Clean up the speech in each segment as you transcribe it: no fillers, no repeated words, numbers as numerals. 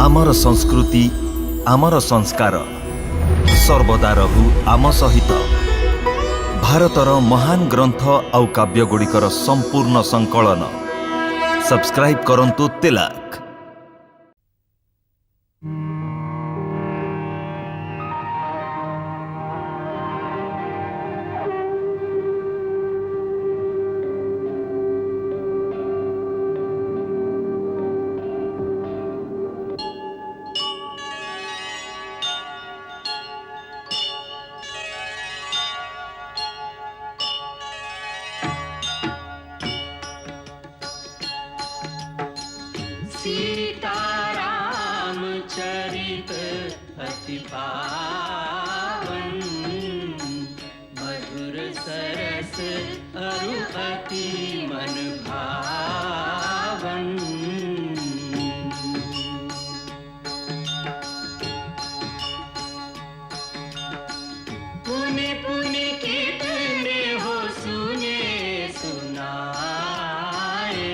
आमर संस्कृति आमर संस्कार सर्वदा रहु आम सहित। भारतर महान ग्रंथ आउ काव्यगुड़िकर संपूर्ण संकलन सब्सक्राइब करंतु तिलक। सीताराम चरित अति पावन, मधुर सरस अरु अति मन भावन। पुनि पुनि कितने हो सुने सुनाए,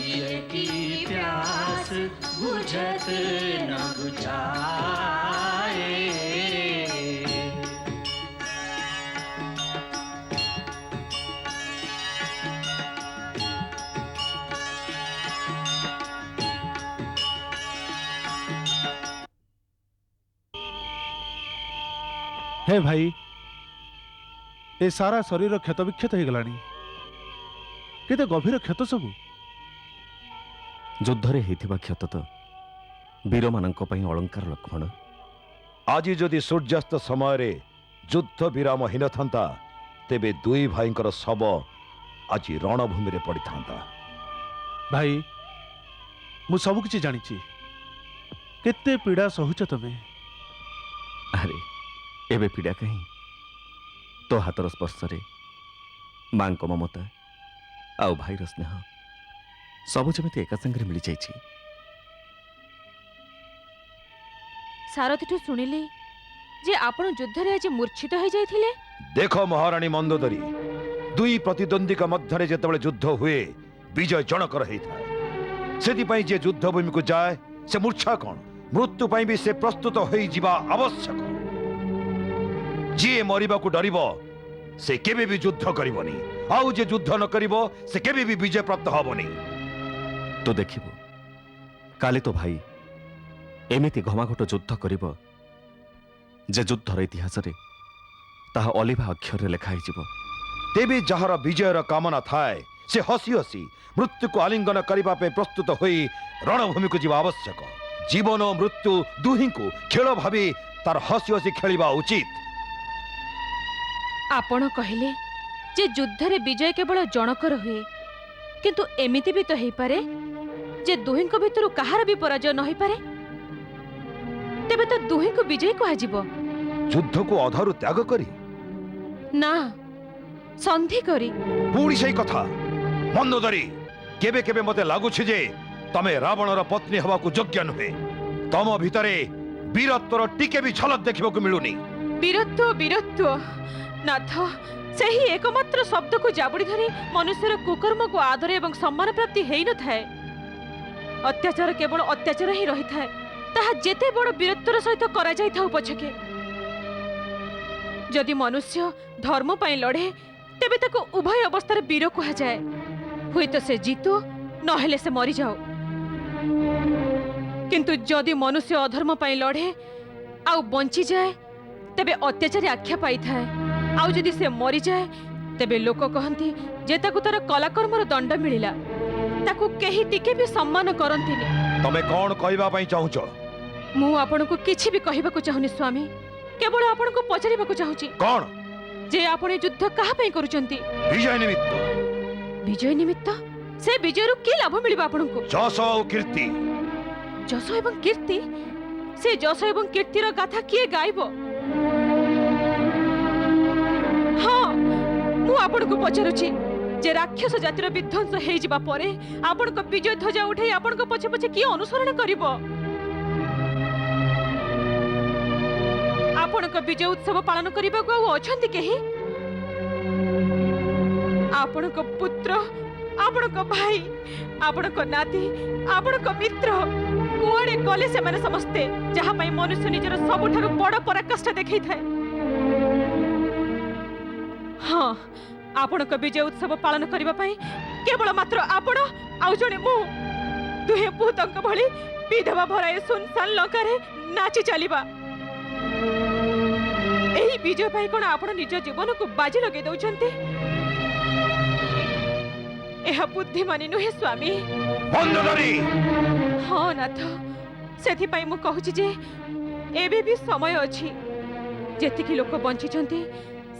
ये की प्यास बुझत न बुझाए। हे भाई, ए सारा शरीर क्षत विक्षत हो गलानी, केते गभीर क्षत सबू। युद्धरे हेतिबा क्षत तो वीर मानंक पई अलंकार लक्ष्मण। आज जदि सूर्यास्त समय रे युद्ध विराम हिन थांता, तेबे दुई भाईंकर शव आज रणभूमि रे पड़ी थांता। भाई, मु सब किछि जानिछि, केते पीड़ा सहुच तमे। अरे एबे पीड़ा कहीं, तो हाथर स्पर्श रे मां को ममता आउ भाईर स्नेह सबु जमिति एका संगे मिली जाइछि। सारथीठू सुनिली जे आपण युद्ध रे आज मूर्छित हो जाइथिले। देखो महारानी मंदोदरी, दुई प्रतिद्वंदी का मध्य जेतेबेले युद्ध हुए विजय जनकर होइथाय। सेति पई जे युद्ध भूमि को जाए से मूर्छा कोन, मृत्यु पई भी से प्रस्तुत होई जिबा आवश्यक। जे मरिबा को डरिबो से केबे भी युद्ध करिवनी, आउ जे युद्ध न करिवो से केबे भी विजय प्राप्त हबनी। तो देखिबो काले तो भाई एमिति घमाघट युद्ध करिबो जे युद्धर इतिहास रे ताहा अलिभा अक्षर लेखा हिजिबो। तेबे जहार विजयर कामना थाए से हसी हसी मृत्यु को आलिंगन करिबा पे प्रस्तुत होई रणभूमि को जीवा आवश्यक। जीवन और मृत्यु दुही को खेल भावी तार हसी हसी खेलिबा उचित। आपण कहिले जे युद्ध रे विजय केवल जनकर हुए, किंतु एमिति भी तो हेई पारे जे दुहिंक भितरु कहार भी पराजय न होई पारे। तेबे तो दुहिंक विजय कहा जीवो। युद्ध को अधारु त्याग करी ना, संधि करी। पूरी सही कथा मंदोदरी, केबे केबे मते लागुछि जे तमे रावणर पत्नी हवा को योग्य नुहे। तम भितरे वीरत्वर टिके भी झलक देखिबा को मिलुनी। वीरत्व वीरत्व नाथ, सही एकमात्र शब्द को जाबुड़ी धरी मनुष्यर कुकर्म को आदर एवं सम्मान प्राप्ति हेई न थाए। अत्याचार केवल अत्याचार ही रही थाए, ताहा जेते बड़ वीरत्वर सहित करा जाई थाउ पछके। जदि मनुष्य धर्म पाई लड़े तेबे ताको उभय अवस्था रे वीर कहा जाए। हुई तो से जीतो नहेले से मरी जाओ, किंतु जदि मनुष्य अधर्म पाई लड़े आउ बंची जाए तेबे अत्याचारी आख्या पाई थाए। आउ जदि से मरी जाए तेबे लोक कहंती जे ताकु तार कलाकर्मर दंड मिलिला। ताकु केही टिके भी सम्मान करंतिनी। तमे कोन कहबा पई चाहुचो? मु आपन को किछि भी कहबा को चाहुनी स्वामी, केवल आपन को पचारिबा को चाहुची। कोन जे आपण युद्ध कहा पई करूचंती? विजय निमित्त। विजय निमित्त? से विजयरु की लाभ मिलिबा आपन को? जस और कीर्ति। जस एवं कीर्ति? से जस एवं कीर्तिर गाथा किए गाइबो? हाँ, मु आपन को पचारुची जे राक्षस जातिर विध्वंस हेई जिबा परे आपन को विजय ध्वजा उठै आपन को पछे पछे की अनुसरण करिवो? आपन को विजय उत्सव पालन करिबा को अछंती केही? आपन को पुत्र ଆପଣଙ୍କ ଭାଇ ଆପଣଙ୍କ ନାତି ଆପଣଙ୍କ ମିତ୍ର କୁଆଡ଼େ ଗଲେ ସେମାନେ ସମସ୍ତେ ଯାହା ପାଇଁ ମନୁଷ୍ୟ ନିଜର ସବୁଠାରୁ ବଡ଼ ପରାକାଷ୍ଠା ଦେଖେଇଥାଏ। ହଁ, ଆପଣଙ୍କ ବିଜୟ ଉତ୍ସବ ପାଳନ କରିବା ପାଇଁ କେବଳ ମାତ୍ର ଆପଣ ଆଉ ଜଣେ ମୁଁ ଦୁହେଁ ଭୂତଙ୍କ ଭଳି ବିଧବା ଭରାଏ ସୁନସାନ ଲଙ୍କାରେ ନାଚି ଚାଲିବା। ଏହି ବିଜୟ ପାଇଁ କଣ ଆପଣ ନିଜ ଜୀବନକୁ ବାଜି ଲଗେଇ ଦଉଛନ୍ତି? ଏହା ବୁଦ୍ଧିମାନି ନୁହେଁ ସ୍ୱାମୀ। ମନ୍ଦୋଦରୀ! ହଁ ନାଥ, ସେଥିପାଇଁ ମୁଁ କହୁଛି ଯେ ଏବେ ବି ସମୟ ଅଛି। ଯେତିକି ଲୋକ ବଞ୍ଚିଛନ୍ତି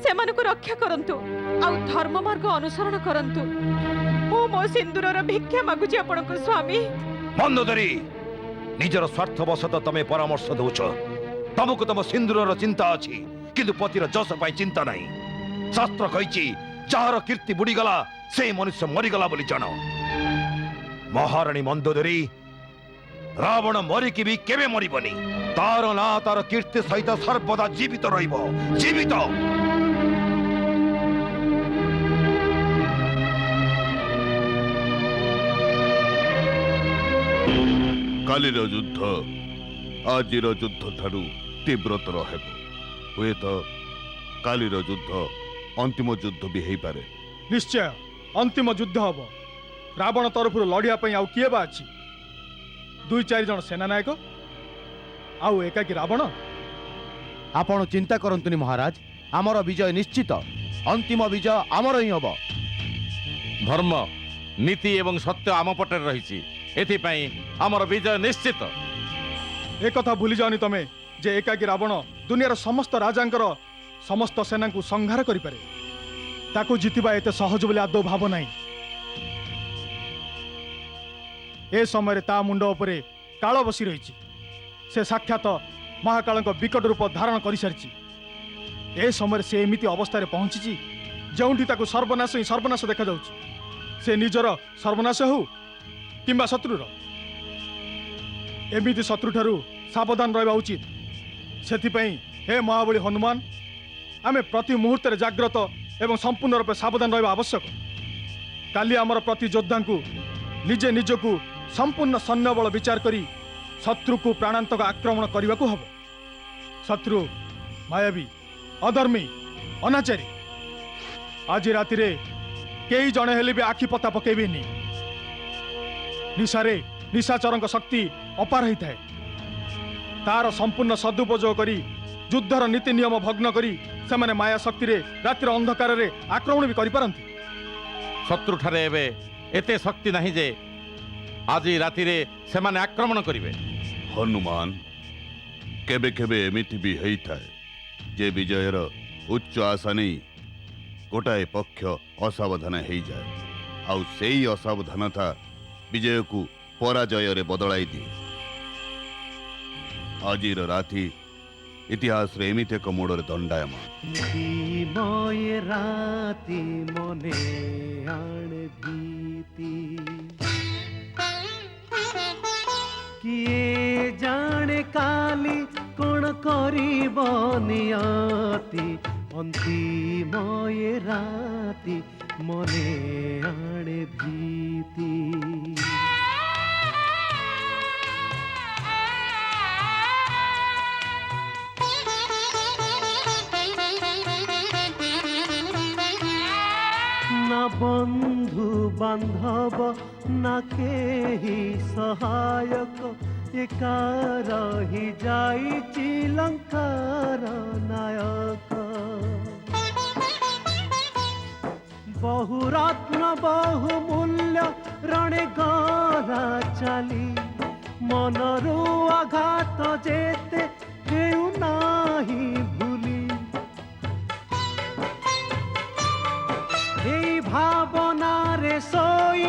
ସେମାନଙ୍କୁ ରକ୍ଷା କରନ୍ତୁ ଆଉ ଧର୍ମ ମାର୍ଗ ଅନୁସରଣ କରନ୍ତୁ। ମୁଁ ମୋ ସିନ୍ଦୁରର ଭିକ୍ଷା ମାଗୁଛି ଆପଣଙ୍କ ସ୍ୱାମୀ। ମନ୍ଦୋଦରୀ, ନିଜର ସ୍ୱାର୍ଥବଶତଃ ତମେ ପରାମର୍ଶ ଦଉଛ। ତମକୁ ତମ ସିନ୍ଦୁରର ଚିନ୍ତା ଅଛି, କିନ୍ତୁ ପତିର ଯଶ ପାଇଁ ଚିନ୍ତା ନାହିଁ। ଶାସ୍ତ୍ର କହିଛି ଯାହାର କୀର୍ତ୍ତି ବୁଡ଼ିଗଲା সেই ମନୁଷ୍ୟ ମରିଗଲା ବୋଲି ଜାଣ। ମହାରାଣୀ ମନ୍ଦୋଦରୀ, ରାବଣ ମରିକି ବି କେବେ ମରିବନି। ତାର ନାଁ ତାର କୀର୍ତ୍ତି ସହିତ ସର୍ବଦା ଜୀବିତ ରହିବ। ଜୀବିତ। କାଲିର ଯୁଦ୍ଧ ଆଜିର ଯୁଦ୍ଧ ଠାରୁ ତୀବ୍ରତର ହେବ। ହୁଏତ କାଲିର ଯୁଦ୍ଧ ଅନ୍ତିମ ଯୁଦ୍ଧ ବି ହେଇପାରେ। ନିଶ୍ଚୟ अंतिम युद्ध हम। रावण तरफ लड़िया आउ किए बा अछि? 2-4 जन सेनानायक आउ एकाकी रावण। आपण चिंता करंतुनी महाराज, आमर विजय निश्चित। अंतिम विजय आमर ही हम। धर्म नीति एवं सत्य आम पटे रही, एथिपाई आमर विजय निश्चित। एक कथा भूली जाओनी तमे जे एकाकी रावण दुनियार समस्त राजांकर समस्त सेना को संहार करि पारे। ताकू जितिबा एते सहज बोली आदौ भाव नहीं। ए समय ता मुंड उपरे काल बसी रही। से साक्षात महाकाल विकट रूप धारण कर सारी। ए समय से एमिति अवस्था पहुंची जोंठी ताकू सर्वनाश ही सर्वनाश देखा जाउची। से निजर सर्वनाश हो किंबा शत्रुर। एमिति शत्रु ठारू सावधान रहा उचित। सेथिपई हे महाबली हनुमान, आमे प्रति मुहूर्त जाग्रत एवं संपूर्ण रूप सावधान रहा आवश्यक। काली आमर प्रति योद्धा को निजे निजकू संपूर्ण सैन्य बल विचार करी शत्रु को प्राणांतक आक्रमण करने को हब। शत्रु मायावी, अधर्मी, अनाचारी आज राति रे कई जने हेले भी आखि पता पकेबेनी। निशारे निशाचरंक शक्ति अपार होता है। तार संपूर्ण सदुपयोग करी युद्धर नीति नियम भग्न करी सेमाने माया शक्ति रे रातिर अंधकार रे आक्रमण भी करि पारंती। शत्रु ठारे एबे एते शक्ति नहीं जे आज राति रे सेमाने आक्रमण करिवे। हनुमान, केबे केबे एमिति भी हेई थाए जे विजयर उच्च आशा नहीं गोटाए पक्ष असावधान हेई जाए। आउ सेई असावधानता विजय को पराजय रे बदलाई दिए। आजिर राति इतिहास रे एमिति एक मोड़र दंडायमान। राति मने आण भीति किए जाने काली कोण करिब नियति। अंतिम राति मने आण भीति। ना बंधु बांधव ना केही सहायक एका रही जाइछि लंकार नायक। बहुरत्न बहुमूल्य रणे गला चाली मनरु आघात जेते हेउ नाही भूली। এই ভাবনারে সই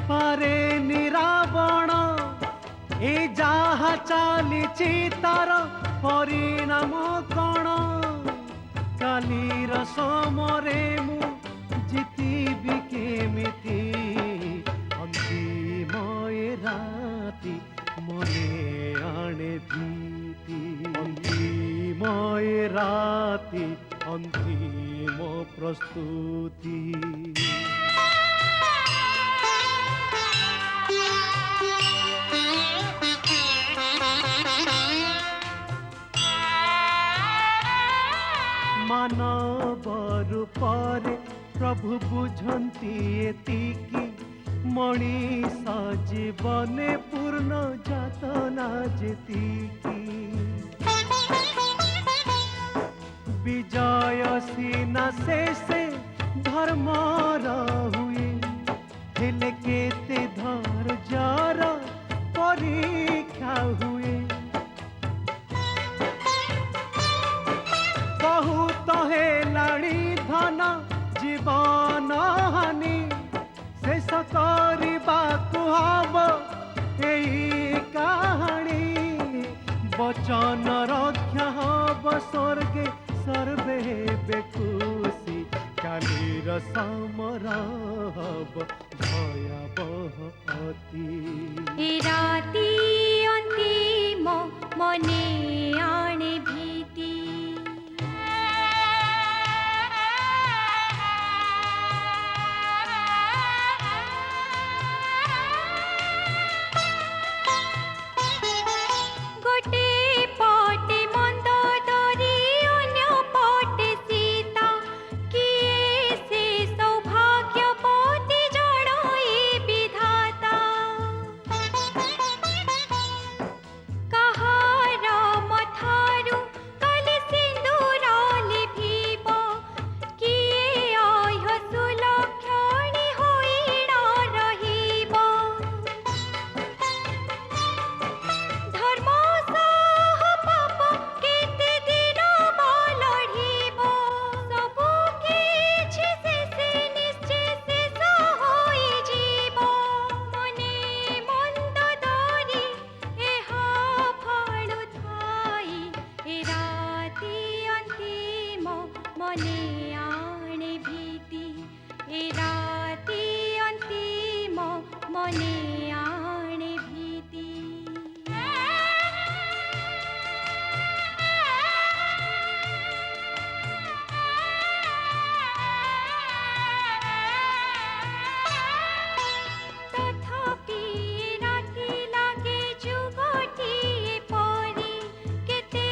পারে নিরাবণ এই যাহা চালিছি তার পরিণাম কণ। কালির সমরে মু জিতিবি কেমিতি অন্তিম রাতি মনে আনে ভীতি। অন্তিম রাতি अंतिम प्रस्तुति। रूपरे प्रभु बुझंती एतिकी मणिष जीवने पूर्ण जातना जेतिकी विजय सीना शेषे धर्म हुए हेले केते धैर्यर परीक्षा हुए बहुत हेलाणी धन जीवन हानि शेष करबाकु हब एई कहानी वचन रक्षा हब स्वर्गे सर्वे बेखुशी कालीर समर हब भयावह अति राति अंतिम मने आणे भीति गोटे पटे मंदोदरी अन्य पटे सीता किए से सौभाग्यवती जड़ई विधाता कहार मथारु कलि सिंदूर लिभिब किए आह सुलक्षणी होइण रहिब धर्म सह पाप केते दिन लढ़िब सबु किछि शेषे निश्चय शेष होई जीव मने मंद धरि एहा फल थाई ए राति अंतिम मने आणे भीति ए राति अंतिम मने आणे भीति तथापि राति लागे जुगटिए परी केते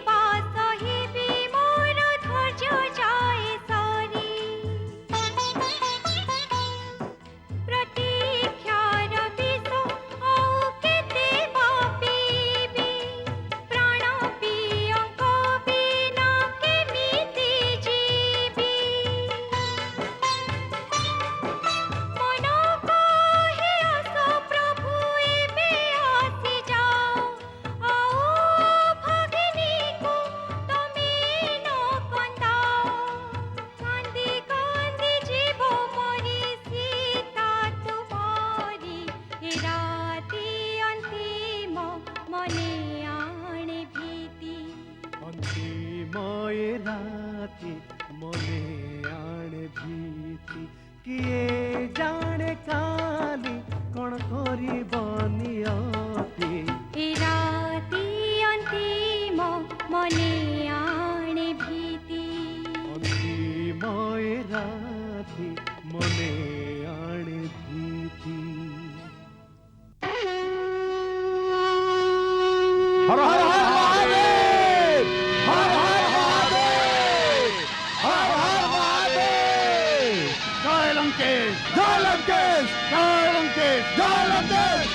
बा सहिबी मोर धैर्य जाए सरी प्रतीक्षार विष औ केते बा पीबी प्राण पियंक बिना केमिति जीबी मन कहे आस प्रभु एबे आसी जाओ आओ भगिनी को तमे न कंदाओ कांदी कांदी जीव मरी सीता तुम्हारी ए राति अंतिम मने आणे भीति अंतिम ए राति मने आणे भीति किए जाने काली कण करिब नियति ए राति अंतिम मने आणे भीति अंतिम ए राति मने आणे भीति हर हर महादेव हर हर महादेव हर हर महादेव जय लंकेश जय लंकेश जय लंकेश जय लंकेश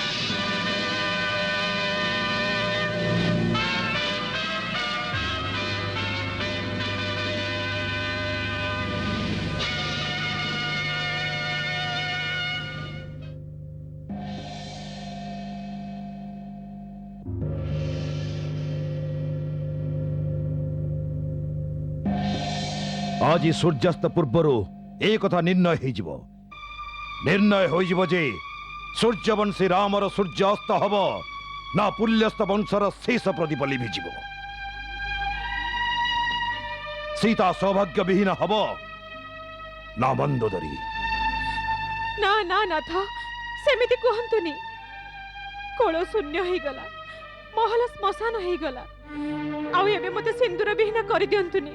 आज सूर्यास्त पूर्वर ए कथा निर्णय हो जे सूर्यवंशी रामर सूर्य अस्त हब ना पुल्यस्त वंशर शेष प्रदीप लिभिजिब सीता सौभाग्य विहीन हब ना मंदोदरी ना ना नाथ सेमिति कहंतुनी कोळ शून्य होई गला महल श्मशान होई गला आउ एबे मते सिंदूर विहीन करि दियंतुनी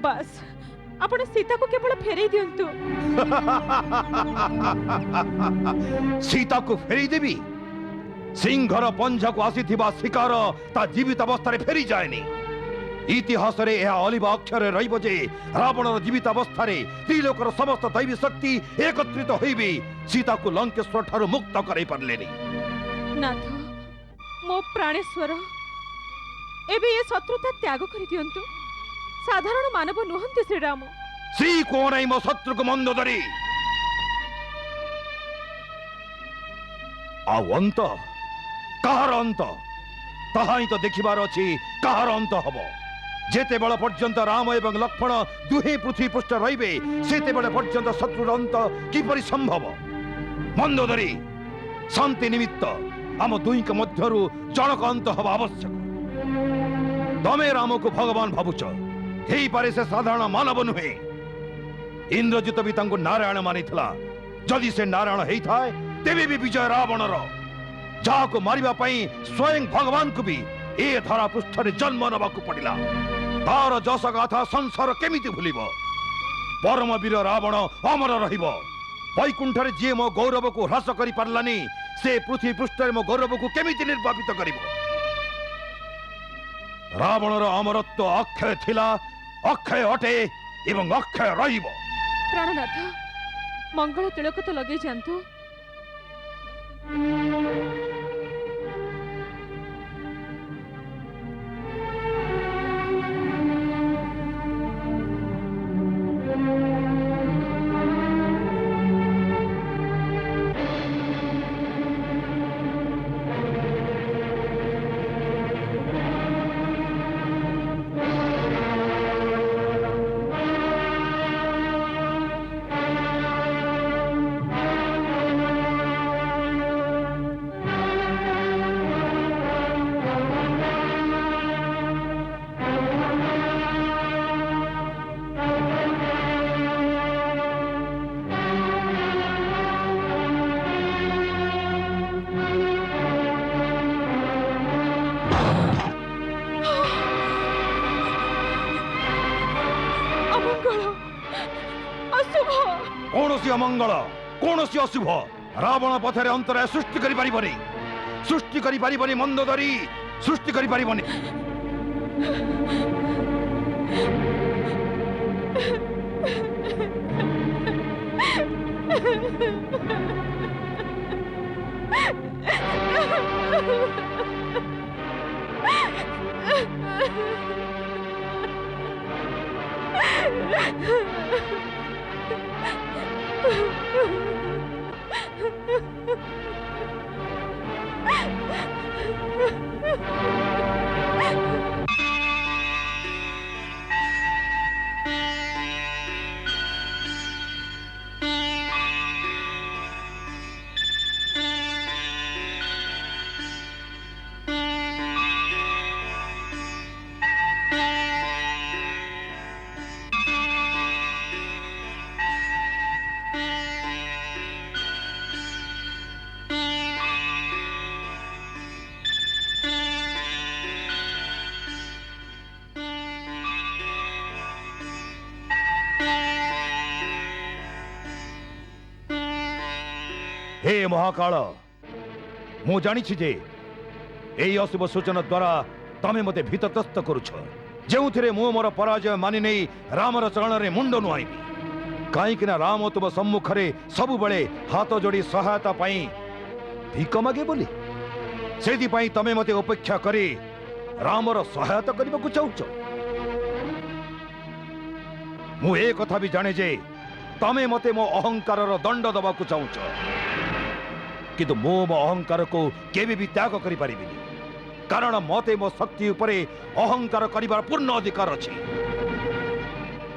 बस आपण सीता को केवल फेरई दियंतु सीता को फेरी देवी सिंहर पंजा को आसीथिबा शिकार ता जीवित अवस्था फेरी जाएनी ଇତିହାସରେ ଏହା ଅଲିଭା ଅକ୍ଷରରେ ରହିବ ଯେ ରାବଣର ଜୀବିତ ଅବସ୍ଥାରେ ତ୍ରିଲୋକର ସମସ୍ତ ଦୈବୀ ଶକ୍ତି ଏକତ୍ରିତ ହୋଇବି ସୀତାକୁ ଲଙ୍କେଶ୍ୱର ଠାରୁ ମୁକ୍ତ କରାଇ ପାରିଲେନି। ନାଥ ମୋ ପ୍ରାଣେଶ୍ୱର ଏବେ ଏ ଶତ୍ରୁତା ତ୍ୟାଗ କରିଦିଅନ୍ତୁ। ସାଧାରଣ ମାନବ ନୁହନ୍ତି ଶ୍ରୀରାମ। ଶ୍ରୀ କୋଣାଇ ମୋ ଶତ୍ରୁକୁ ମନ୍ଦୋଦରୀ। ଆଉ ଅନ୍ତ କାହାର ଅନ୍ତ ତାହା ହିଁ ତ ଦେଖିବାର ଅଛି। କାହାର ଅନ୍ତ ହବ? ଯେତେବେଳ ପର୍ଯ୍ୟନ୍ତ ରାମ ଏବଂ ଲକ୍ଷ୍ମଣ ଦୁହେଁ ପୃଥ୍ୱୀ ପୃଷ୍ଠ ରହିବେ ସେତେବେଳେ ପର୍ଯ୍ୟନ୍ତ ଶତ୍ରୁର ଅନ୍ତ କିପରି ସମ୍ଭବ? ମନ୍ଦୋଦରୀ, ଶାନ୍ତି ନିମିତ୍ତ ଆମ ଦୁହିଁଙ୍କ ମଧ୍ୟରୁ ଜଣକ ଅନ୍ତ ହେବା ଆବଶ୍ୟକ। ତମେ ରାମକୁ ଭଗବାନ ଭାବୁଛ, ହେଇପାରେ ସେ ସାଧାରଣ ମାନବ ନୁହେଁ। ଇନ୍ଦ୍ରଜିତ ବି ତାଙ୍କୁ ନାରାୟଣ ମାନିଥିଲା। ଯଦି ସେ ନାରାୟଣ ହେଇଥାଏ ତେବେ ବି ବିଜୟ ରାବଣର। ଯାହାକୁ ମାରିବା ପାଇଁ ସ୍ୱୟଂ ଭଗବାନଙ୍କୁ ବି ଏ ଧରା ପୃଷ୍ଠରେ ଜନ୍ମ ନେବାକୁ ପଡ଼ିଲା। ତାର ଯଶ ଗାଥା ସଂସାର କେମିତି ଭୁଲିବ? ପରମବୀର ରାବଣ ଅମର ରହିବ। ବୈକୁଣ୍ଠରେ ଯିଏ ମୋ ଗୌରବକୁ ହ୍ରାସ କରିପାରିଲାନି ସେ ପୃଥ୍ୱୀ ପୃଷ୍ଠରେ ମୋ ଗୌରବକୁ କେମିତି ନିର୍ବାପିତ କରିବ? ରାବଣର ଅମରତ୍ୱ ଅକ୍ଷୟ ଥିଲା, ଅକ୍ଷୟ ଅଟେ ଏବଂ ଅକ୍ଷୟ ରହିବ। ପ୍ରାଣନାଥ ମଙ୍ଗଳ ତିଳକ ତ ଲଗେଇ ଯାଆନ୍ତୁ। କୌଣସି ଅମଙ୍ଗଳ, କୌଣସି ଅଶୁଭ ରାବଣ ପଥରେ ଅନ୍ତରାୟ ସୃଷ୍ଟି କରିପାରିବନି। ସୃଷ୍ଟି କରିପାରିବନି ମନ୍ଦୋଦରୀ, ସୃଷ୍ଟି କରିପାରିବନି। हे महाकाल, मु जानिछि जे एई अशुभ सूचना द्वारा तमे मते भीतत्रस्त करुछ, जेउथिरे मु मोर पराजय मानि नै रामर चरण रे मुंड नुआइबी। काईकिना राम तुम सम्मुखरे सबु बेले हाथ जोड़ी सहायता पाई भिक मागे बोली, सेदि पाई तमे मते उपेक्षा करी रामर सहायता करबाकू चाहुछ। मु ए कथा भी जाने जे तमे मते मो अहंकारर दंड दबाकू चाहुछ, किंतु मो अहंकार को केबे भी त्याग करि परिबिनी, कारण मते मो शक्ति उपरे अहंकार करिबार पूर्ण अधिकार अछि।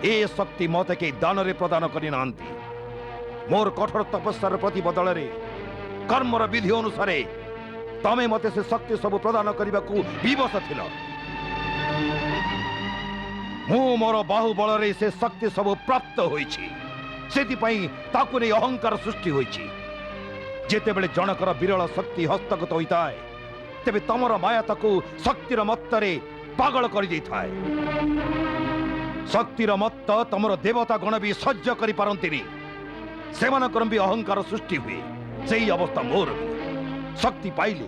ए शक्ति मते के दान रे प्रदान करि नांती। मोर कठोर तपस्यार प्रति बदल रे कर्मर विधि अनुसार तमे मते से शक्ति सब प्रदान करबाकू विवश थिल। मु मोर बाहुबल रे से शक्ति सब प्राप्त होईछि, सेति पई ताकू नै अहंकार सृष्टि होईछि। जेतेबेले जनकर विरल शक्ति हस्तगत होइताए तेबे तमर माया ताकू शक्तिर मत्तरे पागल करि देइथाए। शक्तिर मत्त तमर देवता गण भी सह्य करि पारंतिनी, सेमानकर भी अहंकार सृष्टि हुए। सेही अवस्था मोर भी। शक्ति पाइले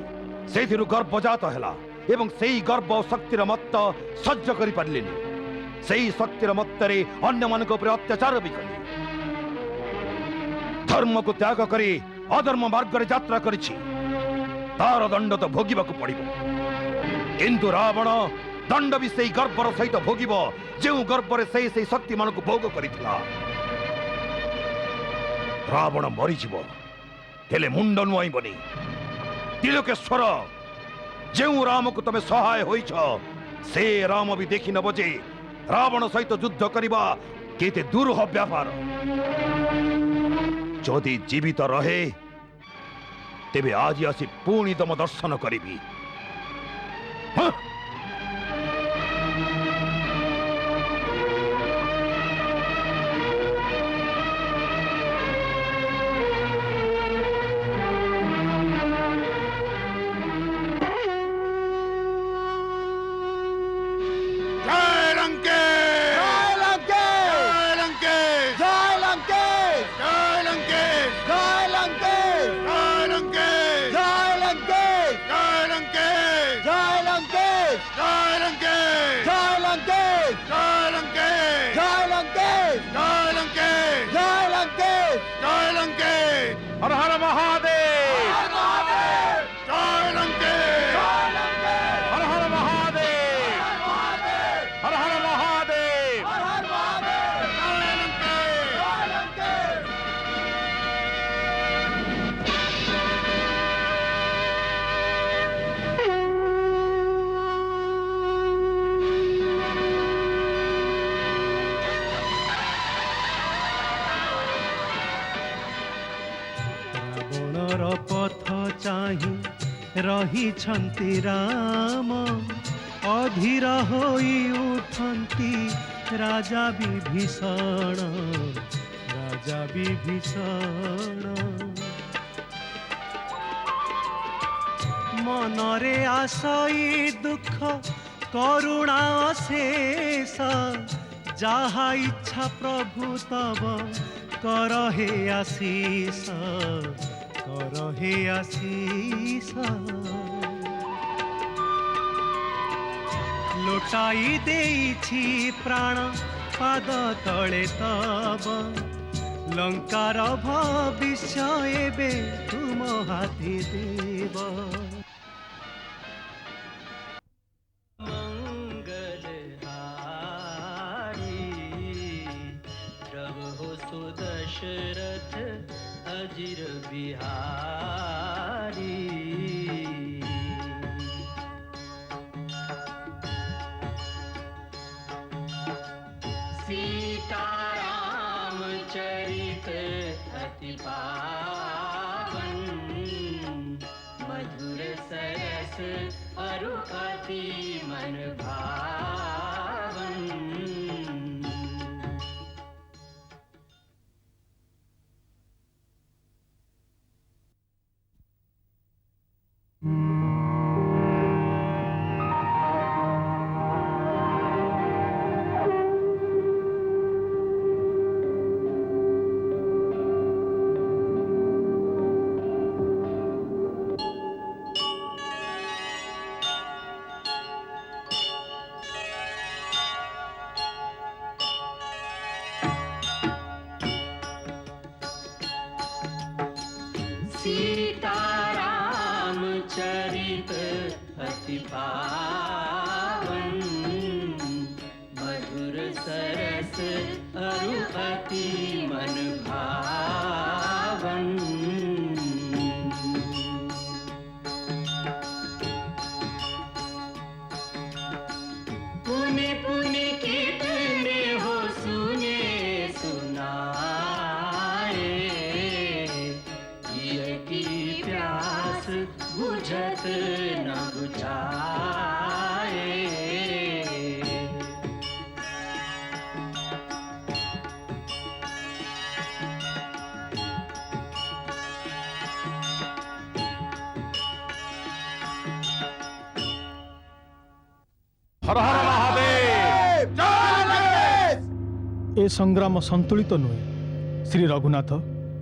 सेथिरु गर्भजात हैला, ଏବଂ ସେଇ ଗର୍ବ ଓ ଶକ୍ତିର ମତ୍ତ ସହ୍ୟ କରିପାରିଲେନି। ସେଇ ଶକ୍ତିର ମତ୍ତରେ ଅନ୍ୟମାନଙ୍କ ଉପରେ ଅତ୍ୟାଚାର ବି କଲେ। ଧର୍ମକୁ ତ୍ୟାଗ କରି ଅଧର୍ମ ମାର୍ଗରେ ଯାତ୍ରା କରିଛି, ତାର ଦଣ୍ଡ ତ ଭୋଗିବାକୁ ପଡ଼ିବ। କିନ୍ତୁ ରାବଣ ଦଣ୍ଡ ବି ସେଇ ଗର୍ବର ସହିତ ଭୋଗିବ, ଯେଉଁ ଗର୍ବରେ ସେଇ ଶକ୍ତିମାନଙ୍କୁ ଭୋଗ କରିଥିଲା। ରାବଣ ମରିଯିବ, ହେଲେ ମୁଣ୍ଡ ନୁଆଇବନି। ତିଲୋକେଶ୍ୱର, ଯେଉଁ ରାମକୁ ତମେ ସହାୟ ହୋଇଛ, ସେ ରାମ ବି ଦେଖି ନେବ ଯେ ରାବଣ ସହିତ ଯୁଦ୍ଧ କରିବା କେତେ ଦୁରୂହ ବ୍ୟାପାର। ଯଦି ଜୀବିତ ରହେ ତେବେ ଆଜି ଆସି ପୁଣି ତମ ଦର୍ଶନ କରିବି। हर हर महादेव, जय लंकेश, हर हर महादेव, हर हर महादेव। ରାବଣର ପଥ ଚାହିଁ ରହିଛନ୍ତି ରାମ, ଅଧୀର ହୋଇ ଉଠନ୍ତି ରାଜା ବିଭୀଷଣ, ରାଜା ବିଭୀଷଣ। ମନରେ ଆଶଇ ଦୁଃଖ କରୁଣା ଅଶେଷ, ଯାହା ଇଚ୍ଛା ପ୍ରଭୁ ତବ କର ହେ ଆଶିଷ, କର ହେ ଆଶିଷ। ଲୋଟାଇ ଦେଇଛି ପ୍ରାଣ ପାଦ ତଳେ ତବ, ଲଙ୍କାର ଭବିଷ୍ୟ ଏବେ ତୁମ ହାତେ ଦେବ। दशरथ अजिर बिहारी, सीताराम चरित अति पावन, मधुर सरस अरु अति मन भावन। सीताराम चरित अति पावन, मधुर सरस अरु अति मन भावन। पुने पुने कितने हो सुने सुनाए, की प्यास बुझत न बुझाए। हर हर महादेव, ए संग्राम संतुलित नुहे। श्री रघुनाथ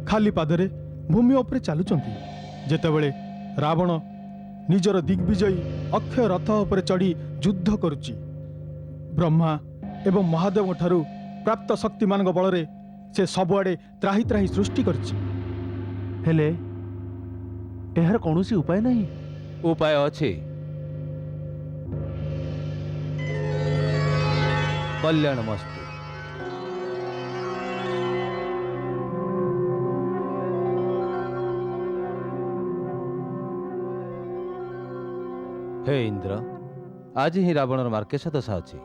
खाली पादरे भूमि उपरे चालुचंती, जेतेबेले रावण ନିଜର ଦିଗ୍ବିଜୟୀ ଅକ୍ଷୟ ରଥ ଉପରେ ଚଢ଼ି ଯୁଦ୍ଧ କରୁଛି। ବ୍ରହ୍ମା ଏବଂ ମହାଦେବଙ୍କ ଠାରୁ ପ୍ରାପ୍ତ ଶକ୍ତିମାନଙ୍କ ବଳରେ ସେ ସବୁଆଡ଼େ ତ୍ରାହି ତ୍ରାହି ସୃଷ୍ଟି କରିଛି। ହେଲେ ଏହାର କୌଣସି ଉପାୟ ନାହିଁ। ଉପାୟ ଅଛି। କଲ୍ୟାଣ ମସ୍ତୁ। ହେ ଇନ୍ଦ୍ର, ଆଜି ହିଁ ରାବଣର ମାର୍କେଶ ଦଶା ଅଛି।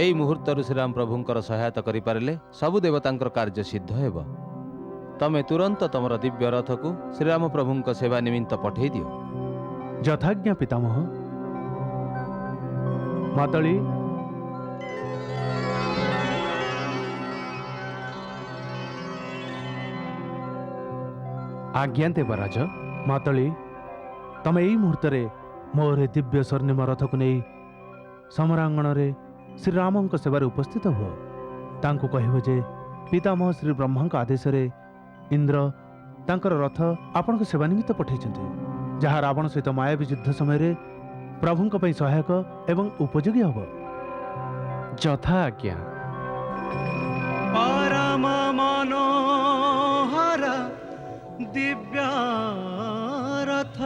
ଏହି ମୁହୂର୍ତ୍ତରୁ ଶ୍ରୀରାମ ପ୍ରଭୁଙ୍କର ସହାୟତା କରିପାରିଲେ ସବୁ ଦେବତାଙ୍କର କାର୍ଯ୍ୟ ସିଦ୍ଧ ହେବ। ତମେ ତୁରନ୍ତ ତମର ଦିବ୍ୟ ରଥକୁ ଶ୍ରୀରାମ ପ୍ରଭୁଙ୍କ ସେବା ନିମିତ୍ତ ପଠାଇ ଦିଅ। ଯଥାଜ୍ଞା ପିତାମହ। ମାତଳି, ଆଜ୍ଞା ଦେବରାଜ। ମାତଳି, ତମେ ଏଇ ମୁହୂର୍ତ୍ତରେ ମୋର ଏ ଦିବ୍ୟ ସ୍ୱର୍ଣ୍ଣିମ ରଥକୁ ନେଇ ସମରାଙ୍ଗଣରେ ଶ୍ରୀରାମଙ୍କ ସେବାରେ ଉପସ୍ଥିତ ହୁଅ। ତାଙ୍କୁ କହିବ ଯେ ପିତାମହ ଶ୍ରୀ ବ୍ରହ୍ମାଙ୍କ ଆଦେଶରେ ଇନ୍ଦ୍ର ତାଙ୍କର ରଥ ଆପଣଙ୍କ ସେବା ନିମିତ୍ତ ପଠାଇଛନ୍ତି, ଯାହା ରାବଣ ସହିତ ମାୟାବୀ ଯୁଦ୍ଧ ସମୟରେ ପ୍ରଭୁଙ୍କ ପାଇଁ ସହାୟକ ଏବଂ ଉପଯୋଗୀ ହେବ। ଯଥା ଆଜ୍ଞା। परम मनोहर दिव्य रथ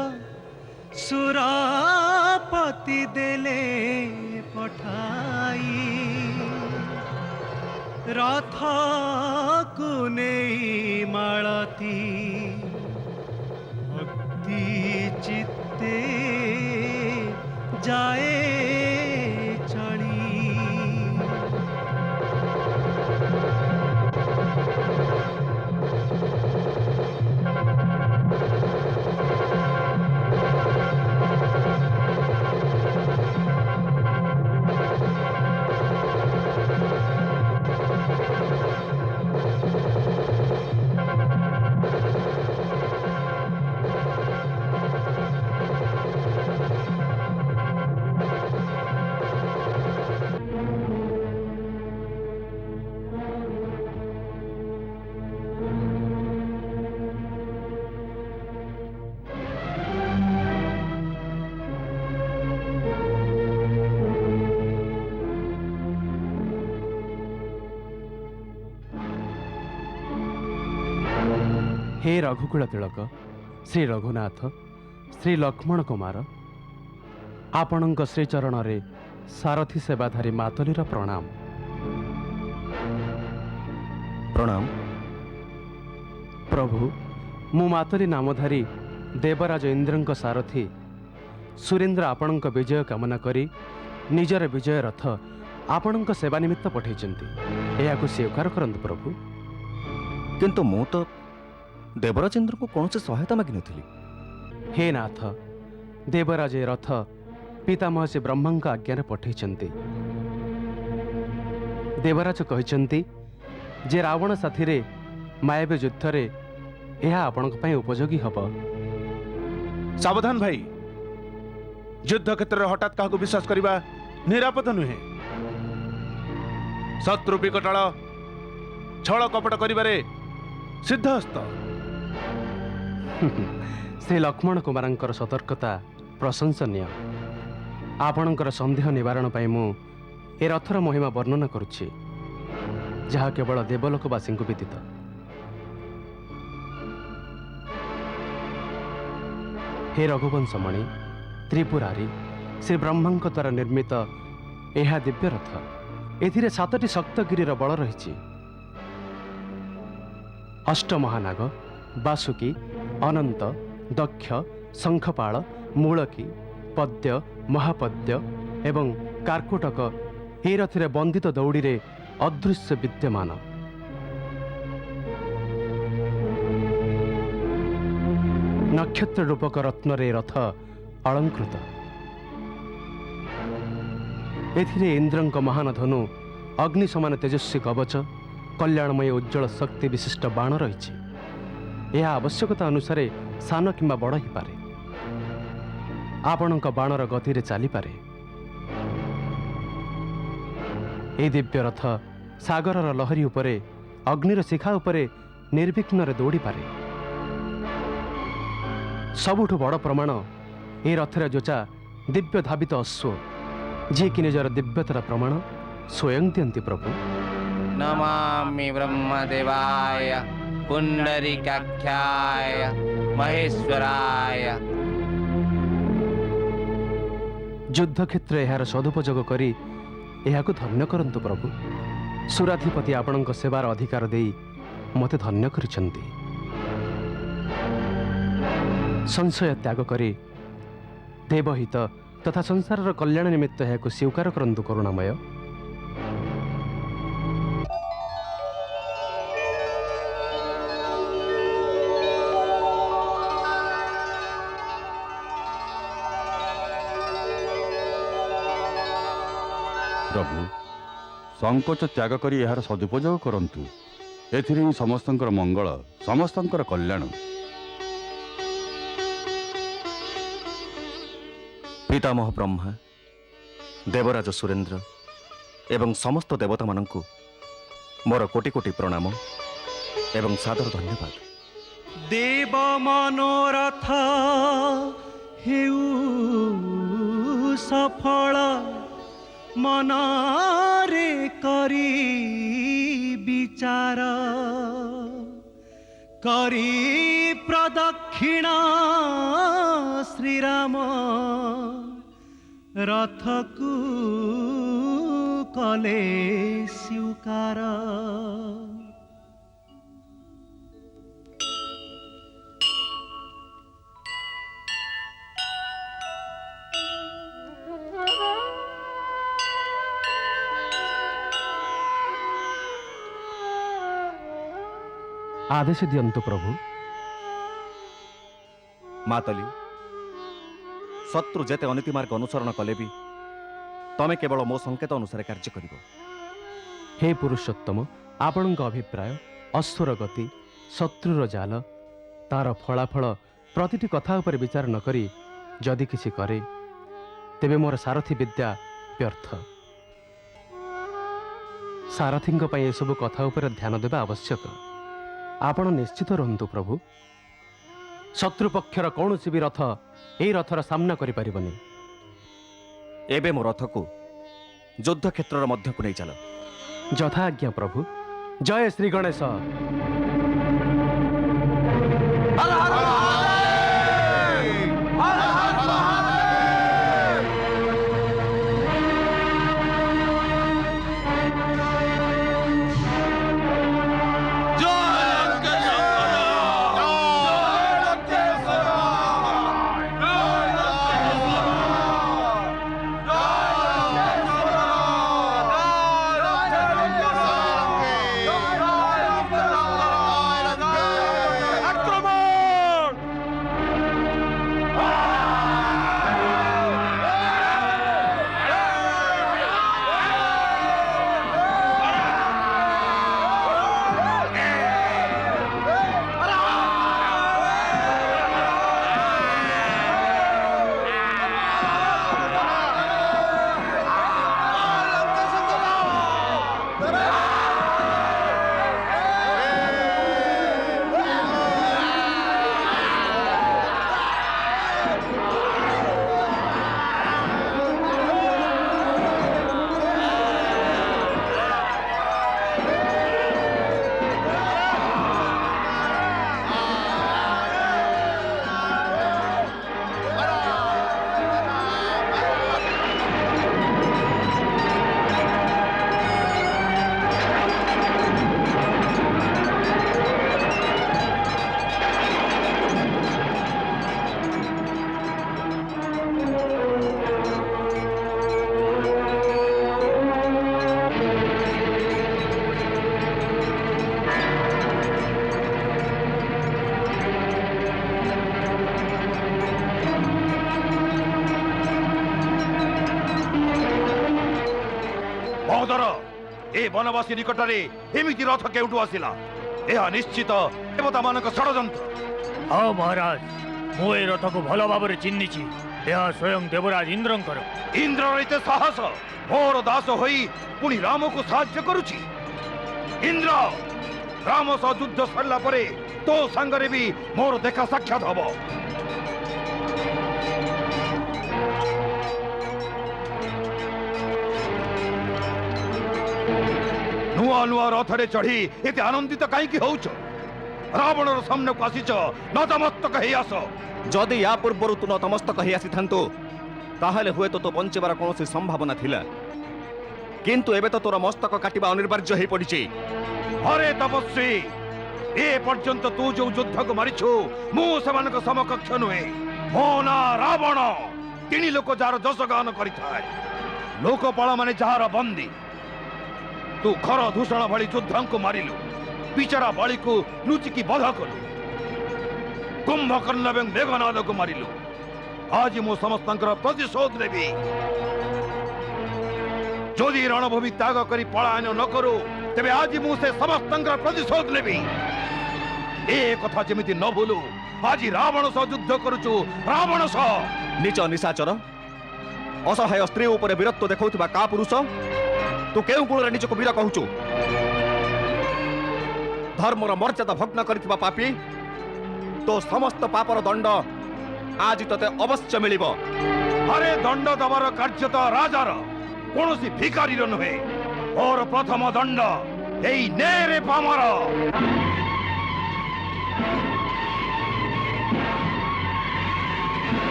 सुरापति देले पठाई रथ को नहीं मालती भक्ति चित्ते जाए चली। हे रघुकुल तिलक, श्री रघुनाथ, श्री लक्ष्मण कुमार, आपणଙ୍କ ଶ୍ରୀଚରଣରେ ସାରଥୀ ସେବାଧାରୀ ମାତଲିର ପ୍ରଣାମ। ପ୍ରଣାମ। ପ୍ରଭୁ, ମୁଁ ମାତଲି ନାମଧାରୀ ଦେବରାଜ ଇନ୍ଦ୍ରଙ୍କ ସାରଥୀ ସୁରେନ୍ଦ୍ର ଆପଣଙ୍କ ବିଜୟ କାମନା କରି ନିଜର ବିଜୟ ରଥ ଆପଣଙ୍କ ସେବା ନିମିତ୍ତ ପଠାଇଛନ୍ତି। ଏହାକୁ ସ୍ୱୀକାର କରନ୍ତୁ ପ୍ରଭୁ। କିନ୍ତୁ ମୁଁ ତ ଦେବରାଜେନ୍ଦ୍ରଙ୍କୁ କୌଣସି ସହାୟତା ମାଗିନଥିଲି। ହେ ନାଥ, ଦେବରାଜ ଏ ରଥ ପିତାମହ ଶ୍ରୀ ବ୍ରହ୍ମାଙ୍କ ଆଜ୍ଞାରେ ପଠାଇଛନ୍ତି। ଦେବରାଜ କହିଛନ୍ତି ଯେ ରାବଣ ସାଥିରେ ମାୟାବୀ ଯୁଦ୍ଧରେ ଏହା ଆପଣଙ୍କ ପାଇଁ ଉପଯୋଗୀ ହେବ। ସାବଧାନ ଭାଇ, ଯୁଦ୍ଧ କ୍ଷେତ୍ରରେ ହଠାତ୍ କାହାକୁ ବିଶ୍ୱାସ କରିବା ନିରାପଦ ନୁହେଁ। ଶତ୍ରୁ ବିକଟାଳ ଛଳ କପଟ କରିବାରେ ସିଦ୍ଧହସ୍ତ। ଶ୍ରୀ ଲକ୍ଷ୍ମଣ କୁମାରଙ୍କର ସତର୍କତା ପ୍ରଶଂସନୀୟ। ଆପଣଙ୍କର ସନ୍ଦେହ ନିବାରଣ ପାଇଁ ମୁଁ ଏ ରଥର ମହିମା ବର୍ଣ୍ଣନା କରୁଛି, ଯାହା କେବଳ ଦେବଲୋକବାସୀଙ୍କୁ ବ୍ୟତୀତ। ହେ ରଘୁବଂଶମଣି, ତ୍ରିପୁରାରୀ ଶ୍ରୀ ବ୍ରହ୍ମାଙ୍କ ଦ୍ୱାରା ନିର୍ମିତ ଏହା ଦିବ୍ୟ ରଥ। ଏଥିରେ 7ଟି ସପ୍ତଗିରିର ବଳ ରହିଛି। ଅଷ୍ଟମହାନାଗ, ବାସୁକୀ, ଅନନ୍ତ, ଦକ୍ଷ, ଶଙ୍ଖପାଳ, ମୂଳକୀ, ପଦ୍ୟ, ମହାପଦ୍ୟ ଏବଂ କାର୍କୋଟକ ଏହି ରଥରେ ବନ୍ଦିତ ଦୌଡ଼ିରେ ଅଦୃଶ୍ୟ ବିଦ୍ୟମାନ। ନକ୍ଷତ୍ର ରୂପକ ରତ୍ନରେ ରଥ ଅଳଙ୍କୃତ। ଏଥିରେ ଇନ୍ଦ୍ରଙ୍କ ମହାନ ଧନୁ, ଅଗ୍ନି ସମାନ ତେଜସ୍ୱୀ କବଚ, କଲ୍ୟାଣମୟ ଉଜ୍ଜ୍ୱଳ ଶକ୍ତି ବିଶିଷ୍ଟ ବାଣ ରହିଛି। ଏହା ଆବଶ୍ୟକତା ଅନୁସାରେ ସାନ କିମ୍ବା ବଡ଼ ହୋଇପାରେ। ଆପଣଙ୍କ ବାଣର ଗତିରେ ଚାଲିପାରେ। ଏହି ଦିବ୍ୟ ରଥ ସାଗରର ଲହରୀ ଉପରେ, ଅଗ୍ନିର ଶିଖା ଉପରେ ନିର୍ବିଘ୍ନରେ ଦୌଡ଼ିପାରେ। ସବୁଠୁ ବଡ଼ ପ୍ରମାଣ ଏ ରଥରେ ଯୋଚା ଦିବ୍ୟ ଧାବିତ ଅଶ୍ୱ, ଯିଏକି ନିଜର ଦିବ୍ୟତାର ପ୍ରମାଣ ସ୍ୱୟଂ ଦିଅନ୍ତି ପ୍ରଭୁ। ନମାମି ବ୍ରହ୍ମଦେବାୟ ପୁଣ୍ଡରୀକାକ୍ଷାୟ ମହେଶ୍ୱରାୟ। ଯୁଦ୍ଧକ୍ଷେତ୍ରରେ ଏହାର ସଦୁପଯୋଗ କରି ଏହାକୁ ଧନ୍ୟ କରନ୍ତୁ ପ୍ରଭୁ। ସୁରାଧିପତି ଆପଣଙ୍କ ସେବାର ଅଧିକାର ଦେଇ ମୋତେ ଧନ୍ୟ କରିଛନ୍ତି। ସଂଶୟ ତ୍ୟାଗ କରି ଦେବହିତ ତଥା ସଂସାରର କଲ୍ୟାଣ ନିମିତ୍ତ ଏହାକୁ ସ୍ୱୀକାର କରନ୍ତୁ କରୁଣାମୟ। ପ୍ରଭୁ ସଂକୋଚ ତ୍ୟାଗ କରି ଏହାର ସଦୁପଯୋଗ କରନ୍ତୁ। ଏଥିରେ ହିଁ ସମସ୍ତଙ୍କର ମଙ୍ଗଳ, ସମସ୍ତଙ୍କର କଲ୍ୟାଣ। ପିତାମହ ବ୍ରହ୍ମା, ଦେବରାଜ ସୁରେନ୍ଦ୍ର ଏବଂ ସମସ୍ତ ଦେବତାମାନଙ୍କୁ ମୋର କୋଟି କୋଟି ପ୍ରଣାମ ଏବଂ ସାଦର ଧନ୍ୟବାଦ। ଦେବ ମନୋରଥ ହେଉ ସଫଳ, ମନରେ କରି ବିଚାର, କରି ପ୍ରଦକ୍ଷିଣ ଶ୍ରୀରାମ ରଥକୁ କଲେ ସ୍ୱୀକାର। ଆଦେଶ ଦିଅନ୍ତୁ ପ୍ରଭୁ। ମାତଲି, ଶତ୍ରୁ ଯେତେ ଅନୀତି ମାର୍ଗ ଅନୁସରଣ କଲେ ବି ତମେ କେବଳ ମୋ ସଂକେତ ଅନୁସାରେ କାର୍ଯ୍ୟ କରିବ। ହେ ପୁରୁଷୋତ୍ତମ, ଆପଣଙ୍କ ଅଭିପ୍ରାୟ, ଅସୁର ଗତି, ଶତ୍ରୁର ଜାଲ, ତାର ଫଳାଫଳ ପ୍ରତିଟି କଥା ଉପରେ ବିଚାର ନ କରି ଯଦି କିଛି କରେ ତେବେ ମୋର ସାରଥୀ ବିଦ୍ୟା ବ୍ୟର୍ଥ। ସାରଥୀଙ୍କ ପାଇଁ ଏସବୁ କଥା ଉପରେ ଧ୍ୟାନ ଦେବା ଆବଶ୍ୟକ। ଆପଣ ନିଶ୍ଚିତ ରୁହନ୍ତୁ ପ୍ରଭୁ। ଶତ୍ରୁ ପକ୍ଷର କୌଣସି ବି ରଥ ଏହି ରଥର ସାମ୍ନା କରିପାରିବନି। ଏବେ ମୋ ରଥକୁ ଯୁଦ୍ଧକ୍ଷେତ୍ରର ମଧ୍ୟକୁ ନେଇ ଚାଲ। ଯଥା ଆଜ୍ଞା ପ୍ରଭୁ। ଜୟ ଶ୍ରୀ ଗଣେଶ। ए बनवासी निकटरे एमिति रथ केउठु आसिला? एहा निश्चित देवता मानक षडयंत्र। हाँ महाराज, मु ए रथ को भल भाव चिन्हिछि। यह स्वयं देवराज इंद्रंकर। इंद्र एते साहस मोर दास होई पुणी राम को साहाय्य करुछि। इंद्र, राम सह युद्ध सरला परे तो संगरे भी मोर देखा साक्षात हबो। नुआ नुआ रथरे चढ़ी एते आनंदित कहीं होउछ रावणर सामने को आसीच नतमस्तक हेई आस जदि या पूर्व तू नतमस्तक हेई आसी थांतो ताहले हुए तो बंचेबार कौन संभावना थिला किंतु एबे तो तोर मस्तक काटिबा अनिवार्य हेई पड़िछि। अरे तपस्वी ए पर्यंत तू जो युद्ध को मारिछु मु सेमानक समकक्ष नुहे मो ना रावण तिनी लोक जार जसगान करिथाय लोकपाल माने जार बंदी तू खर दूषण भली युद्ध को मारिलु बिचारा बळी को लुचिकी बध कलु कुंभकर्ण एवं मेघनाद को मारिलु आज मु समस्तंकर प्रतिशोध लेबी जदि रणभूमि त्याग करी पलायन न करू तेबे आज मु से समस्तंकर प्रतिशोध लेबी ए कथा जेमिति न भूलु आज रावण सह युद्ध करूचु रावण सह नीच निशाचर असहाय स्त्री ऊपर वीरत्व देखौथिबा का पुरुष तू केउ गुणरे निजको वीर कहूचु धर्मर मर्यादा भग्न करिथिबा पापी तो समस्त पापर दंड आज तते अवश्य मिलिबो। अरे दंड दबार कार्य तो राजार कौनसी भिखारी नुहे और प्रथम दंड एई नेरे पामर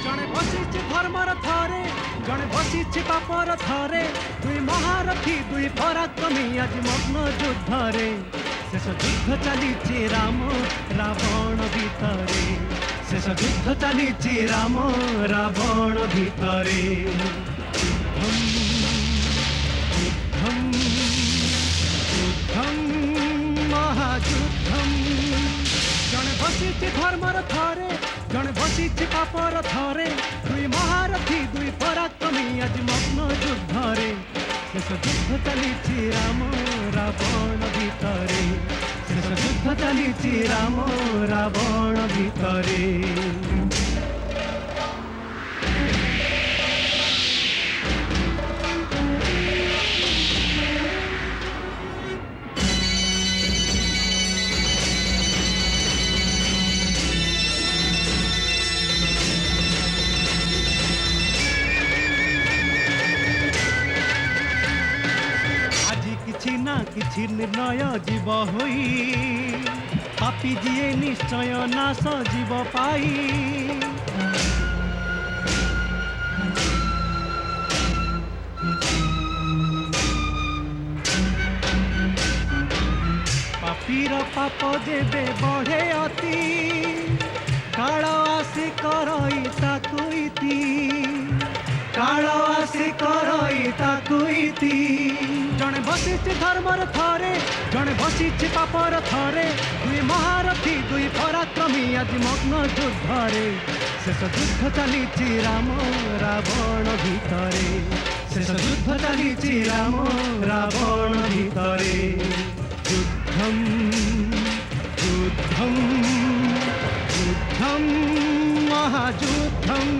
जणे बसिछि धर्मर थरे जणे बसिछि पापर थरे दुई महारथी दुई पराक्रमी आज मग्न युद्धरे शेष युद्ध चलीछि राम रावण भितरे शेष युद्ध चलीछि राम रावण भितरे युद्धम युद्धम महायुद्धम जणे बसिछि धर्मर थरे जणे बसिछि पापर थरे दुई महारथी दुई पराक्रमी आज मग्न युद्धरे शेष युद्ध चलीछि राम रावण भितरे शेष युद्ध चलीछि राम रावण भितरे किछि ना किछि निर्णय जीव होई पापी जिए निश्चय नाश जीव पाई पापीर पाप जेबे बढ़े अति काल आसी करई ताकु इति काल आसी करई ताकु इति जणे बसिछि धर्मर थरे जणे बसिछि पापर थरे दुई महारथी दुई पराक्रमी आज मग्न युद्धरे शेष युद्ध चलीछि राम रावण भितरे शेष युद्ध चलीछि राम रावण भितरे युद्धम युद्धम युद्धम महायुद्धम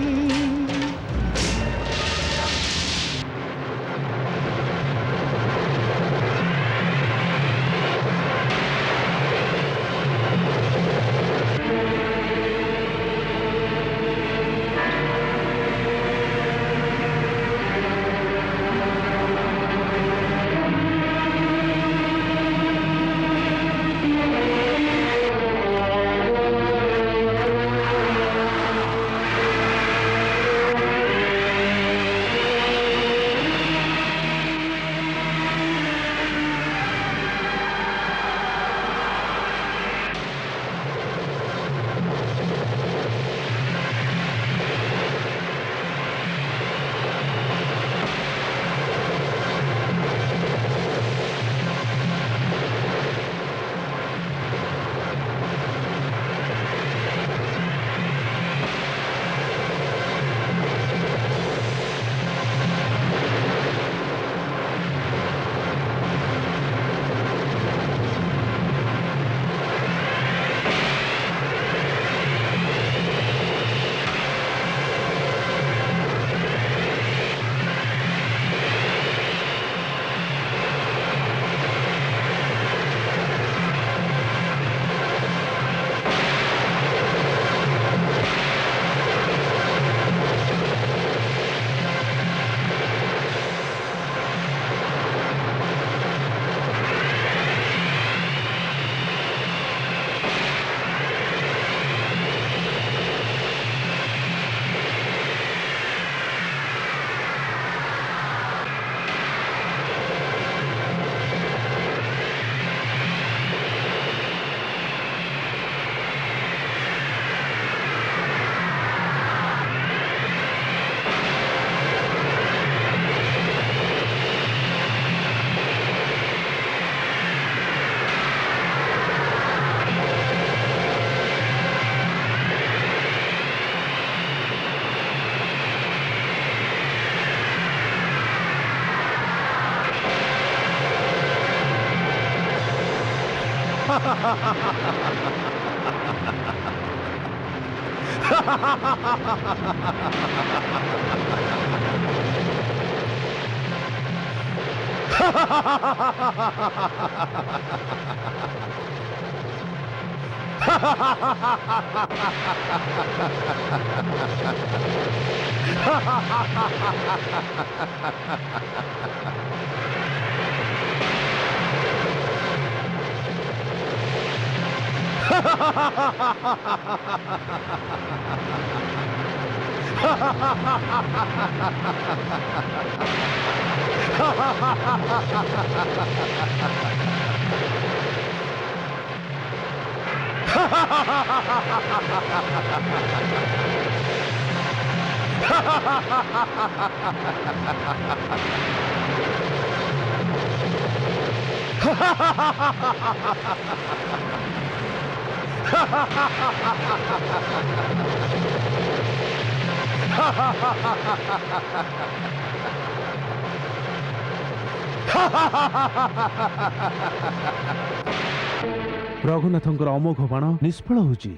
ରଘୁନାଥଙ୍କର ଅମୋଘ ବାଣ ନିଷ୍ଫଳ ହେଉଛି।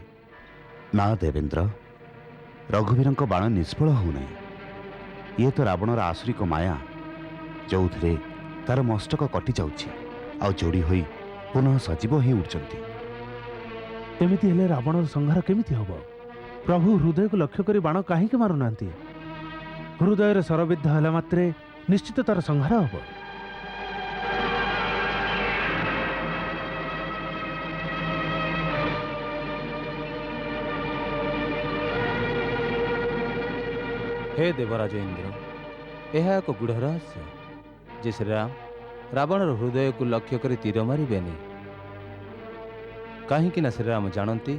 ନା ଦେବେନ୍ଦ୍ର, ରଘୁବୀରଙ୍କ ବାଣ ନିଷ୍ଫଳ ହେଉନାହିଁ। ଇଏ ତ ରାବଣର ଆସୁରିକ ମାୟା, ଯେଉଁଥିରେ ତାର ମସ୍ତକ କଟି ଯାଉଛି ଆଉ ଯୋଡ଼ି ହୋଇ ପୁନଃ ସଜୀବ ହେଇ ଉଠୁଛନ୍ତି। ଏମିତି ହେଲେ ରାବଣର ସଂହାର କେମିତି ହେବ? ପ୍ରଭୁ ହୃଦୟକୁ ଲକ୍ଷ୍ୟ କରି ବାଣ କାହିଁକି ମାରୁନାହାନ୍ତି? ହୃଦୟରେ ଶରବିଦ୍ଧ ହେଲା ମାତ୍ରେ ନିଶ୍ଚିତ ତାର ସଂହାର ହେବ। ହେ ଦେବରାଜ ଇନ୍ଦ୍ର, ଏହା ଏକ ଗୂଢ଼ ରହସ୍ୟ ଯେ ଶ୍ରୀରାମ ରାବଣର ହୃଦୟକୁ ଲକ୍ଷ୍ୟ କରି ତୀର ମାରିବେନି। କାହିଁକି ନା ଶ୍ରୀରାମ ଜାଣନ୍ତି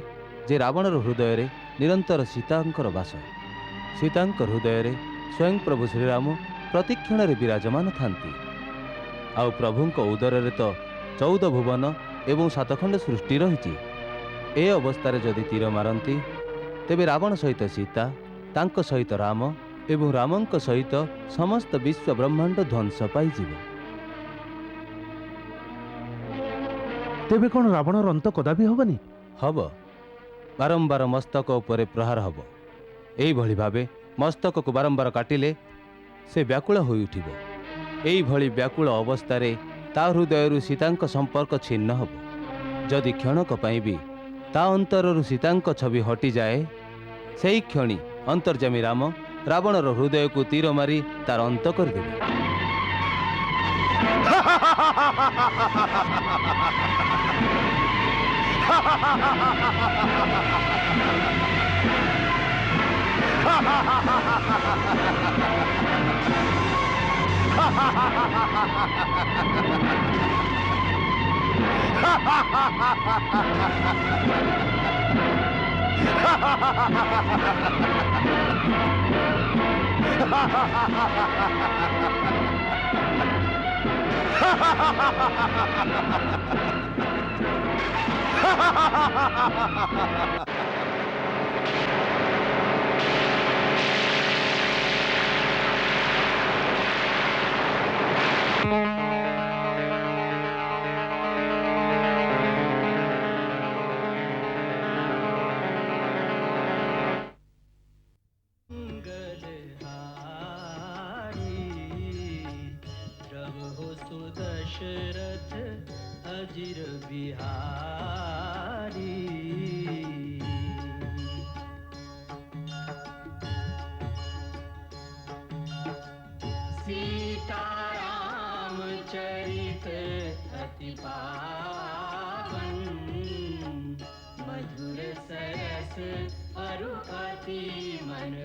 ଯେ ରାବଣର ହୃଦୟରେ ନିରନ୍ତର ସୀତାଙ୍କର ବାସ। ସୀତାଙ୍କ ହୃଦୟରେ ସ୍ୱୟଂ ପ୍ରଭୁ ଶ୍ରୀରାମ ପ୍ରତିକ୍ଷଣରେ ବିରାଜମାନ ଥାନ୍ତି। ଆଉ ପ୍ରଭୁଙ୍କ ଉଦରରେ ତ 14 ଭୁବନ ଏବଂ 7 ଖଣ୍ଡ ସୃଷ୍ଟି ରହିଛି। ଏ ଅବସ୍ଥାରେ ଯଦି ତୀର ମାରନ୍ତି, ତେବେ ରାବଣ ସହିତ ସୀତା, ତାଙ୍କ ସହିତ ରାମ ଏବଂ ରାମଙ୍କ ସହିତ ସମସ୍ତ ବିଶ୍ୱ ବ୍ରହ୍ମାଣ୍ଡ ଧ୍ୱଂସ ପାଇଯିବ। ତେବେ କ'ଣ ରାବଣର ଅନ୍ତ କଦାପି ହେବନି? ହବ। ବାରମ୍ବାର ମସ୍ତକ ଉପରେ ପ୍ରହାର ହବ। ଏଇଭଳି ଭାବେ ମସ୍ତକକୁ ବାରମ୍ବାର କାଟିଲେ ସେ ବ୍ୟାକୁଳ ହୋଇ ଉଠିବ। ଏଇଭଳି ବ୍ୟାକୁଳ ଅବସ୍ଥାରେ ତା ହୃଦୟରୁ ସୀତାଙ୍କ ସମ୍ପର୍କ ଛିନ୍ନ ହେବ। ଯଦି କ୍ଷଣକ ପାଇଁ ବି ତା ଅନ୍ତରରୁ ସୀତାଙ୍କ ଛବି ହଟିଯାଏ, ସେହି କ୍ଷଣି ଅନ୍ତର୍ଯାମୀ ରାମ ରାବଣର ହୃଦୟକୁ ତୀର ମାରି ତାର ଅନ୍ତ କରିଦେବେ। दशरथ अजिर बिहारी। सीताराम चरित अति पावन, मधुर सरस अरु अति मन